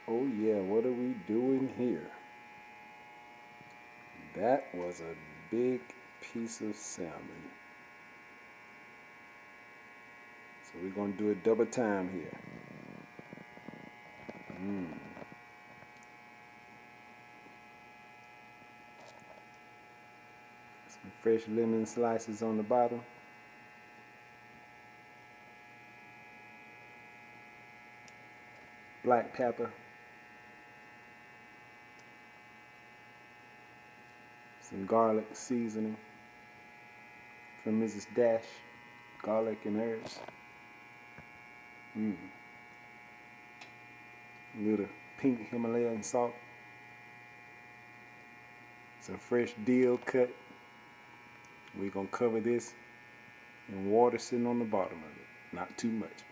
Oh yeah, what are we doing here? That was a big piece of salmon. So we're gonna do it double time here. Some fresh lemon slices on the bottom. Black pepper. Some garlic seasoning from Mrs. Dash. Garlic and herbs. A little pink Himalayan salt. Some fresh dill cut. We're gonna cover this in water sitting on the bottom of it. Not too much.